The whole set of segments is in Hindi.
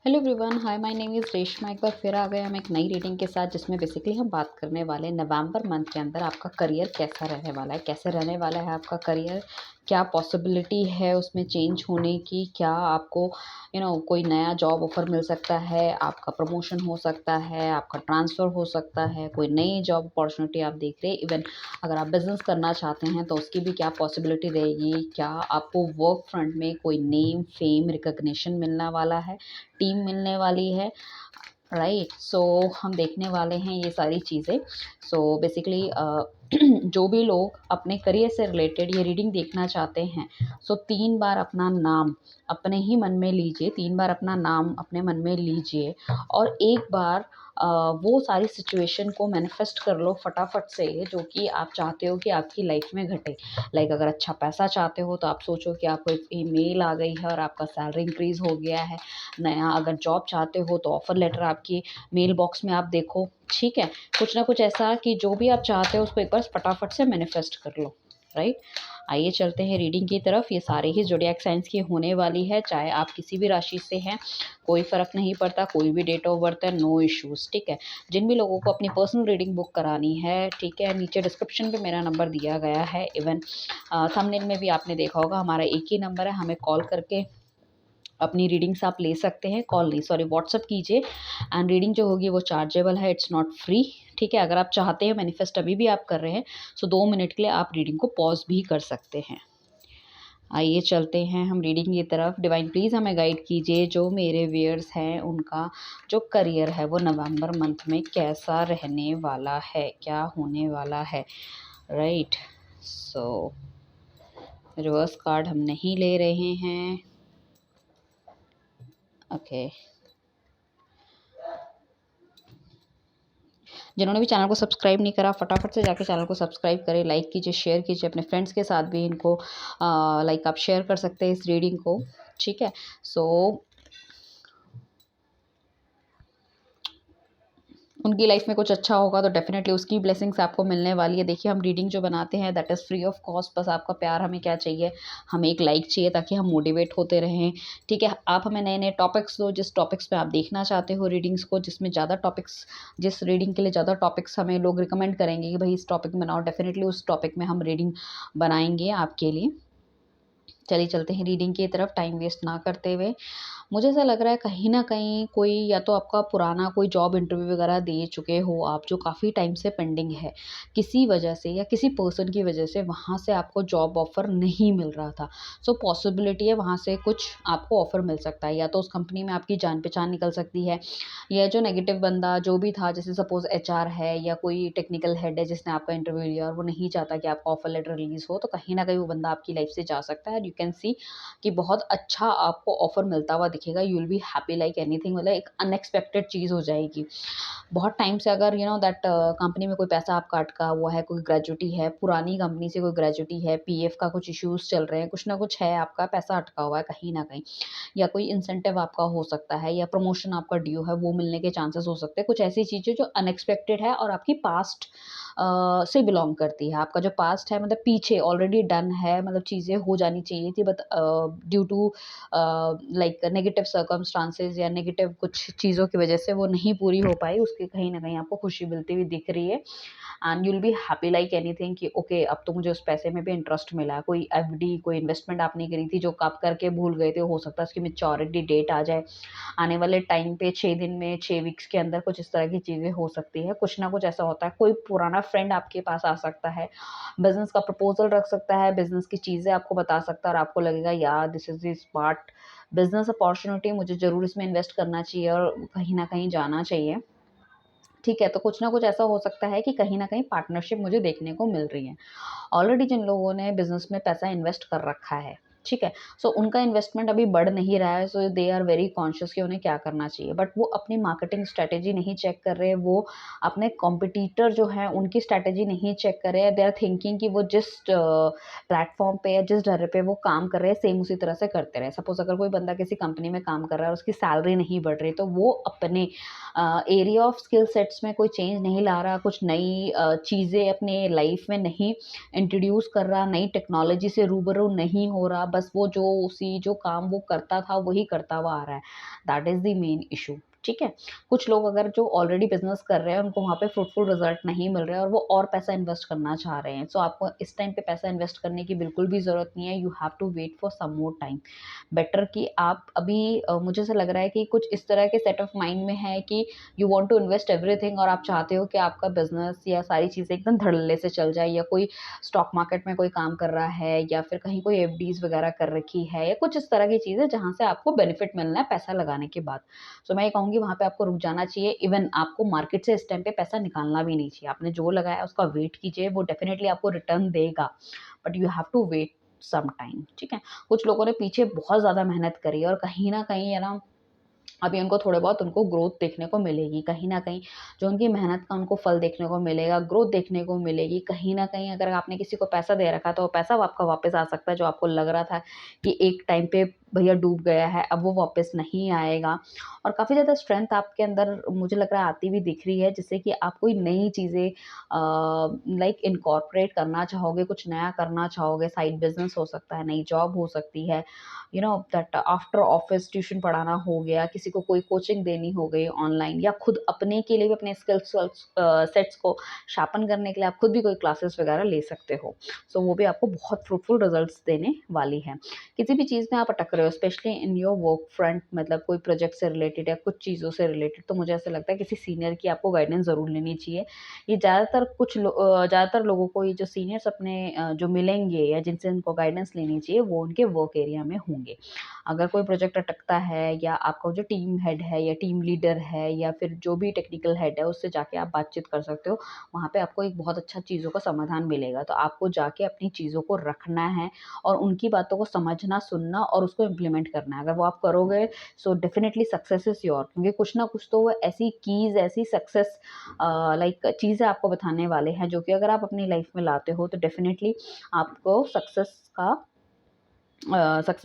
Hello everyone, hi, my name is Reshma. एक बार फिर आ गए हम एक नई रीडिंग के साथ, जिसमें बेसिकली हम बात करने वाले हैं नवंबर मंथ के अंदर आपका करियर कैसा रहने वाला है, कैसे रहने वाला है आपका करियर, क्या पॉसिबिलिटी है उसमें चेंज होने की, क्या आपको कोई नया जॉब ऑफर मिल सकता है, आपका प्रमोशन हो सकता है, आपका ट्रांसफ़र हो सकता है, कोई नई जॉब अपॉर्चुनिटी आप देख रहे हैं। इवन अगर आप बिज़नेस करना चाहते हैं तो उसकी भी क्या पॉसिबिलिटी रहेगी, क्या आपको वर्क फ्रंट में कोई नेम फेम रिकग्निशन मिलने वाला है, टीम मिलने वाली है, राइट। सो हम देखने वाले हैं ये सारी चीज़ें। सो बेसिकली जो भी लोग अपने करियर से रिलेटेड ये रीडिंग देखना चाहते हैं, सो 3 बार अपना नाम अपने ही मन में लीजिए, 3 बार अपना नाम अपने मन में लीजिए और एक बार वो सारी सिचुएशन को मैनिफेस्ट कर लो फटाफट से, जो कि आप चाहते हो कि आपकी लाइफ में घटे। लाइक अगर अच्छा पैसा चाहते हो तो आप सोचो कि आपको एक ईमेल आ गई है और आपका सैलरी इंक्रीज़ हो गया है। नया अगर जॉब चाहते हो तो ऑफ़र लेटर आपकी मेल बॉक्स में आप देखो, ठीक है? कुछ ना कुछ ऐसा कि जो भी आप चाहते हो उसको एक बार फटाफट से मैनिफेस्ट कर लो, राइट? आइए चलते हैं रीडिंग की तरफ। ये सारे ही ज़ोडिएक साइंस की होने वाली है, चाहे आप किसी भी राशि से हैं, कोई फ़र्क नहीं पड़ता, कोई भी डेट ऑफ बर्थ है, नो इश्यूज़, ठीक है? जिन भी लोगों को अपनी पर्सनल रीडिंग बुक करानी है, ठीक है? नीचे डिस्क्रिप्शन पे मेरा नंबर दिया गया है। इवन थंबनेल में भी आपने देखा होगा, हमारा एक ही नंबर है, हमें कॉल करके अपनी रीडिंग्स आप ले सकते हैं। कॉल नहीं, सॉरी, व्हाट्सअप कीजिए। एंड रीडिंग जो होगी वो चार्जेबल है, इट्स नॉट फ्री, ठीक है? अगर आप चाहते हैं मैनिफेस्ट अभी भी आप कर रहे हैं, सो 2 मिनट के लिए आप रीडिंग को पॉज भी कर सकते हैं। आइए चलते हैं हम रीडिंग की तरफ। डिवाइन प्लीज़ हमें गाइड कीजिए, जो मेरे व्यूअर्स हैं उनका जो करियर है वो नवंबर मंथ में कैसा रहने वाला है, क्या होने वाला है, राइट? सो रिवर्स कार्ड हम नहीं ले रहे हैं, ओके। जिन्होंने भी चैनल को सब्सक्राइब नहीं करा, फटाफट से जाके चैनल को सब्सक्राइब करें, लाइक कीजिए, शेयर कीजिए अपने फ्रेंड्स के साथ भी। इनको लाइक आप शेयर कर सकते हैं इस रीडिंग को, ठीक है? सो उनकी लाइफ में कुछ अच्छा होगा तो डेफिनेटली उसकी ब्लेसिंग्स आपको मिलने वाली है। देखिए, हम रीडिंग जो बनाते हैं that is free of cost. बस आपका प्यार हमें क्या चाहिए, हमें एक लाइक चाहिए ताकि हम मोटिवेट होते रहें, ठीक है? आप हमें नए नए टॉपिक्स दो, जिस टॉपिक्स पे आप देखना चाहते हो रीडिंग्स को, जिसमें ज़्यादा टॉपिक्स, जिस रीडिंग के लिए ज़्यादा टॉपिक्स हमें लोग रिकमेंड करेंगे कि भाई इस टॉपिक में बनाओ, डेफिनेटली उस टॉपिक में हम रीडिंग बनाएंगे आपके लिए। चलिए चलते हैं रीडिंग की तरफ, टाइम वेस्ट ना करते हुए। मुझे ऐसा लग रहा है कहीं न कहीं कोई, या तो आपका पुराना कोई जॉब इंटरव्यू वगैरह दे चुके हो आप, जो काफ़ी टाइम से पेंडिंग है। किसी वजह से या किसी पर्सन की वजह से वहाँ से आपको जॉब ऑफ़र नहीं मिल रहा था। सो पॉसिबिलिटी है वहाँ से कुछ आपको ऑफ़र मिल सकता है, या तो उस कंपनी में आपकी जान-पहचान निकल सकती है, या जो नेगेटिव बंदा जो भी था, जैसे सपोज़ एचआर है या कोई टेक्निकल हेड है जिसने आपका इंटरव्यू लिया और वो नहीं चाहता कि आपका ऑफ़र लेटर रिलीज़ हो, तो कहीं न कहीं वो बंदा आपकी लाइफ़ से जा सकता है। एंड यू कैन सी कि बहुत अच्छा आपको ऑफ़र मिलता हुआ दिखेगा। You will be happy like anything, मतलब एक अनएक्सपेक्टेड चीज़ हो जाएगी। बहुत टाइम से अगर दैट कंपनी में कोई पैसा आपका अटका हुआ है, कोई ग्रेच्युटी है, पुरानी कंपनी से कोई ग्रेच्युटी है, पीएफ का कुछ इश्यूज़ चल रहे हैं, कुछ ना कुछ है, आपका पैसा अटका हुआ है कहीं न कहीं, या कोई इंसेंटिव आपका हो सकता है, या प्रमोशन आपका ड्यू है, वो मिलने के चांसेस हो सकते हैं। कुछ ऐसी चीज़ें जो अनएक्सपेक्टेड है और आपकी पास्ट से बिलॉन्ग करती है। आपका जो पास्ट है, मतलब पीछे ऑलरेडी डन है, मतलब चीज़ें हो जानी चाहिए थी, but due to like negative circumstances या नेगेटिव कुछ चीज़ों की वजह से वो नहीं पूरी हो पाई, उसकी कहीं न कहीं आपको खुशी मिलती हुई दिख रही है। And you will be happy like anything कि ओके, अब तो मुझे उस पैसे में भी इंटरेस्ट मिला है। कोई एफडी, कोई इन्वेस्टमेंट आपने करी थी जो आप करके भूल गए थे, हो सकता है उसकी मैच्योरिटी डेट आ जाए। आने वाले टाइम पे 6 दिन में, 6 वीक्स के अंदर कुछ इस तरह की चीज़ें हो सकती है। कुछ ना कुछ ऐसा होता है, कोई पुराना फ्रेंड आपके पास आ सकता है, बिज़नेस का प्रपोज़ल रख सकता है, बिज़नेस की चीज़ें आपको बता सकता है और आपको लगेगा यार this is the smart business opportunity, मुझे ज़रूर इसमें इन्वेस्ट करना चाहिए और कहीं न कहीं जाना चाहिए। ठीक है, तो कुछ ना कुछ ऐसा हो सकता है कि कहीं न कहीं पार्टनरशिप मुझे देखने को मिल रही है। ऑलरेडी जिन लोगों ने बिज़नेस में पैसा इन्वेस्ट कर रखा है, ठीक है? सो उनका इन्वेस्टमेंट अभी बढ़ नहीं रहा है, सो दे आर वेरी कॉन्शियस कि उन्हें क्या करना चाहिए। बट वो अपनी मार्केटिंग स्ट्रैटेजी नहीं चेक कर रहे, वो अपने कॉम्पिटिटर जो हैं उनकी स्ट्रैटेजी नहीं चेक कर रहे हैं। दे आर थिंकिंग कि वो जिस प्लेटफ़ॉर्म पे या जिस डर पे वो काम कर रहे हैं, सेम उसी तरह से करते रहें। सपोज़ अगर कोई बंदा किसी कंपनी में काम कर रहा है और उसकी सैलरी नहीं बढ़ रही, तो वो अपने एरिया ऑफ स्किल सेट्स में कोई चेंज नहीं ला रहा, कुछ नई चीज़ें अपने लाइफ़ में नहीं इंट्रोड्यूस कर रहा, नई टेक्नोलॉजी से रूबरू नहीं हो रहा, बस वो जो काम वो करता था वही करता हुआ आ रहा है। That is the main issue, ठीक है? कुछ लोग अगर जो ऑलरेडी बिज़नेस कर रहे हैं, उनको वहाँ पे फ्रूटफुल रिज़ल्ट नहीं मिल रहे हैं और वो और पैसा इन्वेस्ट करना चाह रहे हैं। सो आपको इस टाइम पे पैसा इन्वेस्ट करने की बिल्कुल भी ज़रूरत नहीं है, you have to wait for some more time. Better कि आप अभी मुझे ऐसा लग रहा है कि कुछ इस तरह के सेट ऑफ माइंड में है कि you want to invest everything और आप चाहते हो कि आपका बिज़नेस या सारी चीज़ें एकदम धड़ल्ले से चल जाए, या कोई स्टॉक मार्केट में कोई काम कर रहा है या फिर कहीं कोई एफडीज़ वगैरह कर रखी है या कुछ इस तरह की चीज़ें जहाँ से आपको बेनिफिट मिलना है पैसा लगाने के बाद। सो मैं ये कहूँगी वहाँ पे आपको रुक जाना चाहिए। इवन आपको मार्केट से इस टाइम पे पैसा निकालना भी नहीं चाहिए। आपने जो लगाया है उसका वेट कीजिए, वो डेफ़िनिटली आपको रिटर्न देगा। But you have to wait some time, ठीक है? कुछ लोगों ने पीछे बहुत ज़्यादा मेहनत करी है और कहीं न कहीं है ना, अभी उनको थोड़े बहुत उनको ग्रोथ देखने को मिलेगी। कहीं न कहीं जो उनकी मेहनत का उनको फल देखने को मिलेगा, ग्रोथ देखने को मिलेगी। कहीं न कहीं अगर आपने किसी को पैसा दे रखा है, तो वो पैसा आपका वापस आ सकता है, जो आपको लग रहा था कि एक टाइम पे भैया डूब गया है, अब वो वापस नहीं आएगा। और काफ़ी ज़्यादा स्ट्रेंथ आपके अंदर मुझे लग रहा है आती हुई दिख रही है, जिससे कि आप कोई नई चीज़ें लाइक इनकॉर्पोरेट करना चाहोगे, कुछ नया करना चाहोगे। साइड बिज़नेस हो सकता है, नई जॉब हो सकती है, you know that after office tuition पढ़ाना हो गया, किसी को कोई कोचिंग देनी हो गई ऑनलाइन, या खुद अपने के लिए भी अपने स्किल्स सेट्स को शार्पन करने के लिए आप खुद भी कोई क्लासेस वगैरह ले सकते हो। सो वो भी आपको बहुत फ्रूटफुल रिजल्ट्स देने वाली है। किसी भी चीज़ में आप अटक रहे हो, specially in your work front, मतलब कोई प्रोजेक्ट से रिलेटेड या कुछ चीज़ों से रिलेटेड, तो मुझे ऐसा लगता है किसी सीनियर की आपको गाइडेंस ज़रूर लेनी चाहिए। ये ज़्यादातर लोगों को ये जो सीनियर्स अपने जो मिलेंगे या जिनसे उनको गाइडेंस लेनी चाहिए, वो उनके वर्क एरिया में होंगे। अगर कोई प्रोजेक्ट अटकता है, या आपका जो टीम हेड है या टीम लीडर है या फिर जो भी टेक्निकल हेड है, उससे जाके आप बातचीत कर सकते हो। वहाँ पे आपको एक बहुत अच्छा चीज़ों का समाधान मिलेगा। तो आपको जाके अपनी चीज़ों को रखना है और उनकी बातों को समझना, सुनना और उसको इम्प्लीमेंट करना है। अगर वो आप करोगे, सो डेफिनिटली सक्सेस इज़ योर, क्योंकि कुछ ना कुछ तो वो ऐसी कीज़, ऐसी सक्सेस लाइक चीज़ें आपको बताने वाले हैं, जो कि अगर आप अपनी लाइफ में लाते हो, तो डेफिनिटली आपको सक्सेस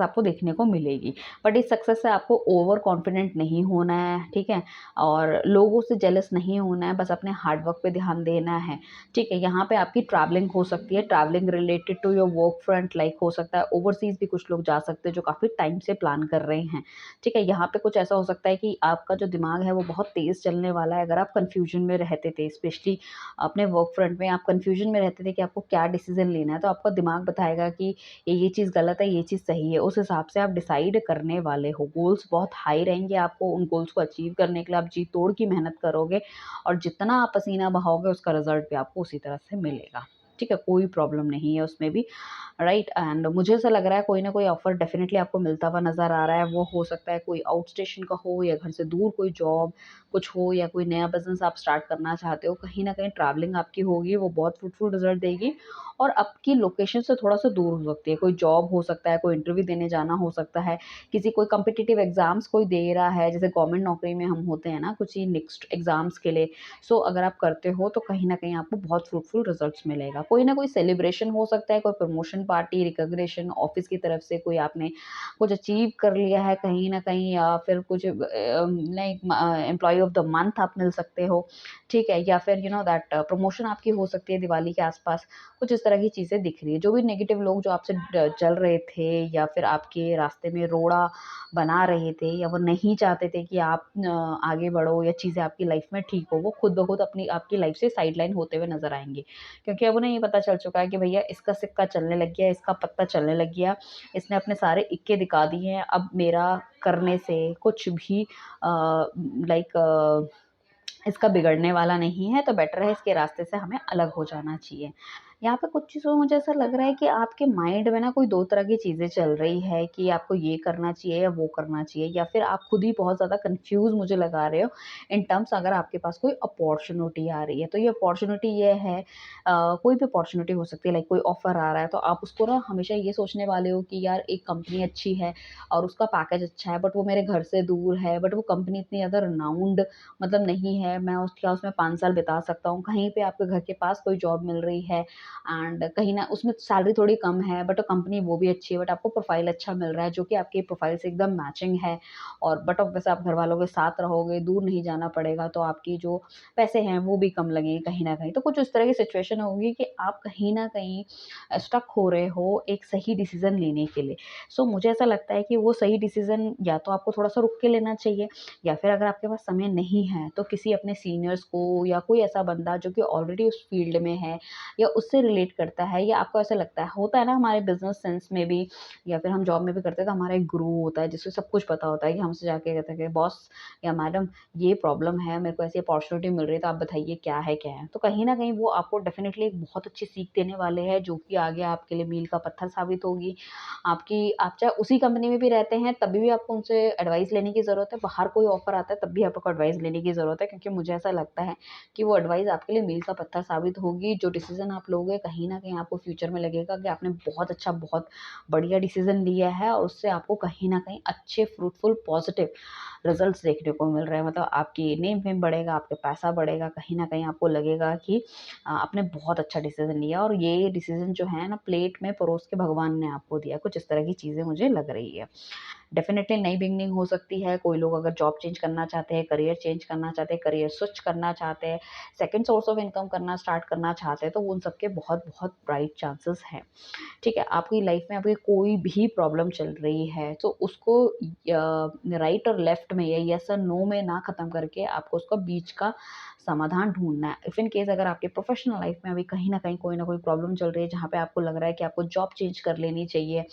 आपको देखने को मिलेगी। बट इस सक्सेस से आपको ओवर कॉन्फिडेंट नहीं होना है, ठीक है? और लोगों से जेलस नहीं होना है, बस अपने हार्ड वर्क पे ध्यान देना है, ठीक है? यहाँ पे आपकी ट्रैवलिंग हो सकती है, travelling related to your work front, like हो सकता है ओवरसीज़ भी कुछ लोग जा सकते हैं, जो काफ़ी टाइम से प्लान कर रहे हैं, ठीक है? यहाँ पे कुछ ऐसा हो सकता है कि आपका जो दिमाग है, वो बहुत तेज़ चलने वाला है। अगर आप कन्फ्यूजन में रहते थे, स्पेशली अपने वर्क फ्रंट में आप कन्फ्यूजन में रहते थे कि आपको क्या डिसीज़न लेना है, तो आपका दिमाग बताएगा कि ये चीज़ गलत है, ये चीज़ सही है। उस हिसाब से आप डिसाइड करने वाले हो। गोल्स बहुत हाई रहेंगे, आपको उन गोल्स को अचीव करने के लिए आप जी तोड़ की मेहनत करोगे और जितना आप पसीना बहाओगे, उसका रिज़ल्ट भी आपको उसी तरह से मिलेगा। ठीक है? कोई प्रॉब्लम नहीं है उसमें भी, राइट? एंड मुझे ऐसा लग रहा है कोई ना कोई ऑफ़र डेफ़िनिटली आपको मिलता हुआ नज़र आ रहा है। वो हो सकता है कोई आउट स्टेशन का हो, या घर से दूर कोई जॉब कुछ हो, या कोई नया बिज़नेस आप स्टार्ट करना चाहते हो। कहीं न कहीं ट्रैवलिंग आपकी होगी, वो बहुत फ्रूटफुल रिज़ल्ट देगी और आपकी लोकेशन से थोड़ा-सा दूर हो सकती है। कोई जॉब हो सकता है, कोई इंटरव्यू देने जाना हो सकता है, किसी कोई कॉम्पिटिटिव एग्ज़ाम्स कोई दे रहा है, जैसे गवर्नमेंट नौकरी में हम होते हैं ना, कुछ ही नेक्स्ट एग्ज़ाम्स के लिए। सो अगर आप करते हो, तो कहीं न कहीं आपको बहुत फ्रूटफुल रिज़ल्ट्स मिलेगा। कोई ना कोई सेलिब्रेशन हो सकता है, कोई प्रमोशन पार्टी, रिकॉग्निशन ऑफ़िस की तरफ से, कोई आपने कुछ अचीव कर लिया है कहीं न कहीं, या फिर कुछ like employee of the month आप मिल सकते हो, ठीक है? या फिर यू नो दैट प्रमोशन आपकी हो सकती है दिवाली के आस-पास। कुछ इस तरह की चीज़ें दिख रही है। जो भी नेगेटिव लोग जो आपसे चल रहे थे, या फिर आपके रास्ते में रोड़ा बना रहे थे, या वो नहीं चाहते थे कि आप आगे बढ़ो या चीज़ें आपकी लाइफ में ठीक हो, वो खुद ब खुद अपनी आपकी लाइफ से साइडलाइन होते हुए नज़र आएँगे। क्योंकि अब उन्हें ये पता चल चुका है कि भैया इसका सिक्का चलने लग गया, इसका पत्ता चलने लग गया, इसने अपने सारे इक्के दिखा दिए हैं, अब मेरा करने से कुछ भी इसका बिगड़ने वाला नहीं है, तो बेटर है इसके रास्ते से हमें अलग हो जाना चाहिए। यहाँ पे कुछ चीज़ों में मुझे ऐसा लग रहा है कि आपके माइंड में ना कोई 2 तरह की चीज़ें चल रही है कि आपको ये करना चाहिए या वो करना चाहिए, या फिर आप खुद ही बहुत ज़्यादा कन्फ्यूज़ मुझे लगा रहे हो इन टर्म्स, अगर आपके पास कोई अपॉर्च्युनिटी आ रही है। तो ये अपॉर्च्युनिटी ये है, कोई भी अपॉर्च्युनिटी हो सकती है, लाइक कोई ऑफ़र आ रहा है, तो आप उसको ना हमेशा ये सोचने वाले हो कि यार एक कंपनी अच्छी है और उसका पैकेज अच्छा है, बट वो मेरे घर से दूर है, बट वो कंपनी इतनी ज़्यादा रिनाउंड मतलब नहीं है, मैं उसमें 5 साल बिता सकता हूँ। कहीं पे आपके घर के पास कोई जॉब मिल रही है, एंड कहीं ना उसमें सैलरी थोड़ी कम है बट कंपनी वो भी अच्छी है, बट आपको प्रोफाइल अच्छा मिल रहा है जो कि आपके प्रोफाइल से एकदम मैचिंग है। और बट ऑफ वैसे आप घर वालों के साथ रहोगे, दूर नहीं जाना पड़ेगा, तो आपकी जो पैसे हैं वो भी कम लगेंगे कहीं ना कहीं। तो कुछ उस तरह की सिचुएशन होगी कि आप कहीं ना कहीं स्टक हो रहे हो एक सही डिसीजन लेने के लिए। सो मुझे ऐसा लगता है कि वो सही डिसीजन या तो आपको थोड़ा सा रुक के लेना चाहिए, या फिर अगर आपके पास समय नहीं है तो किसी अपने सीनियर्स को या कोई ऐसा बंदा जो कि ऑलरेडी उस फील्ड में है या उससे रिलेट करता है, या आपको ऐसा लगता है, होता है ना हमारे बिजनेस सेंस में भी या फिर हम जॉब में भी करते हैं, तो हमारा एक गुरु होता है जिसको सब कुछ पता होता है कि हमसे जाके कहते हैं कि बॉस या मैडम ये प्रॉब्लम है, मेरे को ऐसी अपॉर्चुनिटी मिल रही है, तो आप बताइए क्या है। तो कहीं ना कहीं वो आपको डेफिनेटली एक बहुत अच्छी सीख देने वाले हैं जो कि आगे आपके लिए मील का पत्थर साबित होगी। आपकी आप चाहे उसी कंपनी में भी रहते हैं तभी भी आपको उनसे एडवाइस लेने की ज़रूरत है, बाहर कोई ऑफर आता है तब भी आपको एडवाइस लेने की ज़रूरत है, क्योंकि मुझे ऐसा लगता है कि वो एडवाइस आपके लिए मील का पत्थर साबित होगी। जो डिसीजन आप लोगे कहीं ना कहीं आपको फ्यूचर में लगेगा कि आपने बहुत अच्छा, बहुत बढ़िया डिसीजन लिया है, और उससे आपको कहीं ना कहीं अच्छे फ्रूटफुल पॉजिटिव रिजल्ट्स देखने को मिल रहे हैं। मतलब आपकी नेम फेम बढ़ेगा, आपके पैसा बढ़ेगा, कहीं ना कहीं आपको लगेगा कि आपने बहुत अच्छा डिसीजन लिया, और ये डिसीजन जो है ना प्लेट में परोस के भगवान ने आपको दिया। कुछ इस तरह की चीज़ें मुझे लग रही है। डेफ़िनेटली नई बिगिनिंग हो सकती है। कोई लोग अगर जॉब चेंज करना चाहते हैं, करियर चेंज करना चाहते हैं, करियर स्विच करना चाहते हैं, सेकंड सोर्स ऑफ इनकम करना स्टार्ट करना चाहते हैं, तो उन सबके बहुत-बहुत ब्राइट चांसेस हैं। ठीक है? आपकी लाइफ़ में अभी कोई भी प्रॉब्लम चल रही है, तो उसको राइट और लेफ्ट में या येस और नो में ना ख़त्म करके आपको उसका बीच का समाधान ढूँढना है। इफ इन केस अगर आपके प्रोफ़ेशनल लाइफ़ में अभी कहीं न कहीं कोई न कोई प्रॉब्लम चल रही है, जहाँ पे आपको लग रहा है कि आपको जॉब चेंज कर लेनी चाहिए,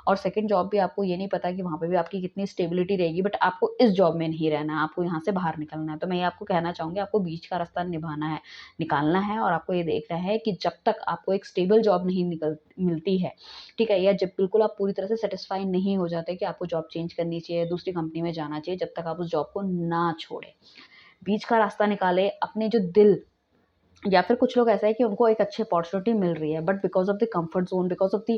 और सेकंड जॉब भी आपको ये नहीं पता कि वहाँ पे भी आपकी कितनी स्टेबिलिटी रहेगी, बट आपको इस जॉब में नहीं रहना है, आपको यहाँ से बाहर निकलना है। तो मैं ये आपको कहना चाहूँगी, आपको बीच का रास्ता निभाना है, निकालना है, और आपको ये देखना है कि जब तक आपको एक स्टेबल जॉब नहीं मिलती है, ठीक है? या जब बिल्कुल आप पूरी तरह से सैटिस्फाई नहीं हो जाते कि आपको जॉब चेंज करनी चाहिए, दूसरी कंपनी में जाना चाहिए, जब तक आप उस जॉब को ना छोड़ें। बीच का रास्ता निकालें, अपने जो दिल, या फिर कुछ लोग ऐसा है कि उनको एक अच्छी अपॉर्चुनिटी मिल रही है but because of the comfort zone, because of the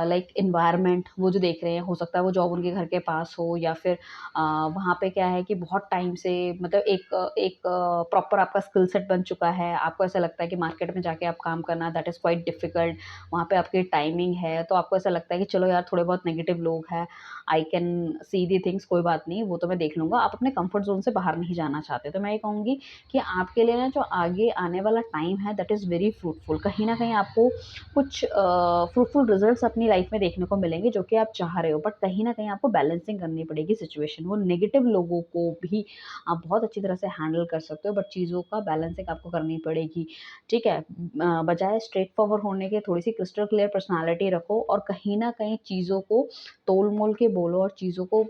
like environment, वो जो देख रहे हैं, हो सकता है वो जॉब उनके घर के पास हो, या फिर वहाँ पे क्या है कि बहुत टाइम से, मतलब एक प्रॉपर आपका स्किल सेट बन चुका है। आपको ऐसा लगता है कि मार्केट में जाके आप काम करना दैट इज़ क्वाइट डिफ़िकल्ट। वहाँ पे आपकी टाइमिंग है, तो आपको ऐसा लगता है कि चलो यार, थोड़े बहुत नेगेटिव लोग हैं, I can see the things, कोई बात नहीं, वो तो मैं देख लूँगा। आप अपने कंफर्ट ज़ोन से बाहर नहीं जाना चाहते, तो मैं ये कहूँगी कि आपके लिए ना जो आगे आने वाला टाइम है दैट इज़ वेरी फ्रूटफुल। कहीं न कहीं आपको कुछ फ्रूटफुल रिजल्ट्स अपनी लाइफ में देखने को मिलेंगे जो कि आप चाह रहे हो, बट कहीं न कहीं आपको बैलेंसिंग करनी पड़ेगी सिचुएशन। वो नेगेटिव लोगों को भी आप बहुत अच्छी तरह से हैंडल कर सकते हो, बट चीज़ों का बैलेंसिंग आपको करनी पड़ेगी, ठीक है? बजाय स्ट्रेट फॉरवर्ड होने के थोड़ी-सी क्रिस्टल क्लियर पर्सनैलिटी रखो, और कहीं न कहीं चीज़ों को तोल-मोल के बोलो, और चीज़ों को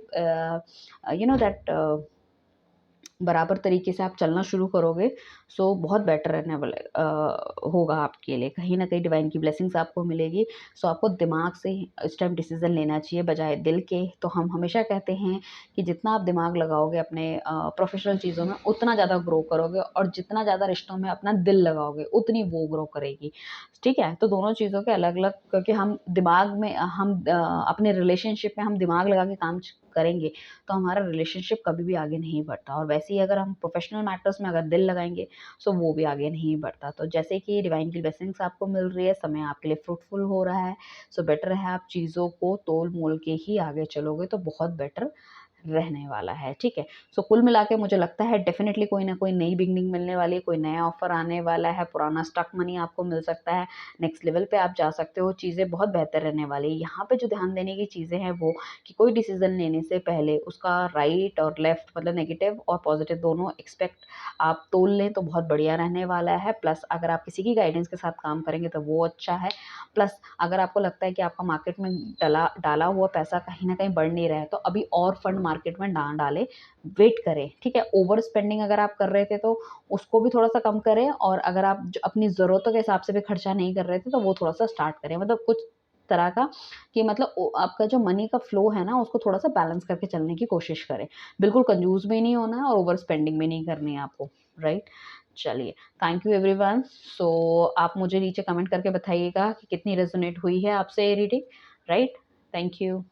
यू नो दैट बराबर तरीके से आप चलना शुरू करोगे, सो बहुत बेटर रहने वाला होगा आपके लिए। कहीं न कहीं डिवाइन की ब्लेसिंग्स आपको मिलेगी। सो आपको दिमाग से इस टाइम डिसीज़न लेना चाहिए बजाय दिल के। तो हम हमेशा कहते हैं कि जितना आप दिमाग लगाओगे अपने प्रोफ़ेशनल चीज़ों में, उतना ज़्यादा ग्रो करोगे, और जितना ज़्यादा रिश्तों में अपना दिल लगाओगे, उतनी वो ग्रो करेगी। ठीक है? तो दोनों चीज़ों के अलग-अलग, क्योंकि हम दिमाग में अपने रिलेशनशिप में हम दिमाग लगा के काम करेंगे, तो हमारा रिलेशनशिप कभी भी आगे नहीं बढ़ता, और वैसे ही अगर हम प्रोफेशनल मैटर्स में अगर दिल लगाएँगे, सो वो भी आगे नहीं बढ़ता। तो जैसे कि डिवाइन की ब्लेसिंग्स आपको मिल रही है, समय आपके लिए फ्रूटफुल हो रहा है, सो बेटर है आप चीज़ों को तोल-मोल के ही आगे चलोगे तो बहुत बेटर रहने वाला है, ठीक है? सो कुल मिला के मुझे लगता है डेफ़िनेटली कोई ना कोई नई बिगिनिंग मिलने वाली है, कोई नया ऑफ़र आने वाला है, पुराना स्टक मनी आपको मिल सकता है, नेक्स्ट लेवल पे आप जा सकते हो, चीज़ें बहुत बेहतर रहने वाली है। यहाँ पे जो ध्यान देने की चीज़ें हैं वो, कि कोई डिसीज़न लेने से पहले उसका राइट और लेफ्ट, मतलब नेगेटिव और पॉज़िटिव दोनों एस्पेक्ट आप तोल लें तो बहुत बढ़िया रहने वाला है। प्लस अगर आप किसी की गाइडेंस के साथ काम करेंगे तो वो अच्छा है। प्लस अगर आपको लगता है कि आपका मार्केट में डाला हुआ पैसा कहीं न कहीं बढ़ नहीं रहा है, तो अभी और फंड मार्केट में ना डालें, वेट करें, ठीक है? ओवर स्पेंडिंग अगर आप कर रहे थे तो उसको भी थोड़ा-सा कम करें, और अगर आप ज अपनी ज़रूरतों के हिसाब से भी खर्चा नहीं कर रहे थे, तो वो थोड़ा-सा स्टार्ट करें। मतलब कुछ तरह का कि मतलब आपका जो मनी का फ्लो है ना, उसको थोड़ा-सा बैलेंस करके चलने की कोशिश करें। बिल्कुल कंजूस भी नहीं होना है और ओवर स्पेंडिंग भी नहीं करनी है आपको, राइट? चलिए, थैंक यू एवरीवन। सो आप मुझे नीचे कमेंट करके बताइएगा कि कितनी रेज़ोनेट हुई है आपसे ये रीडिंग, राइट? Thank you.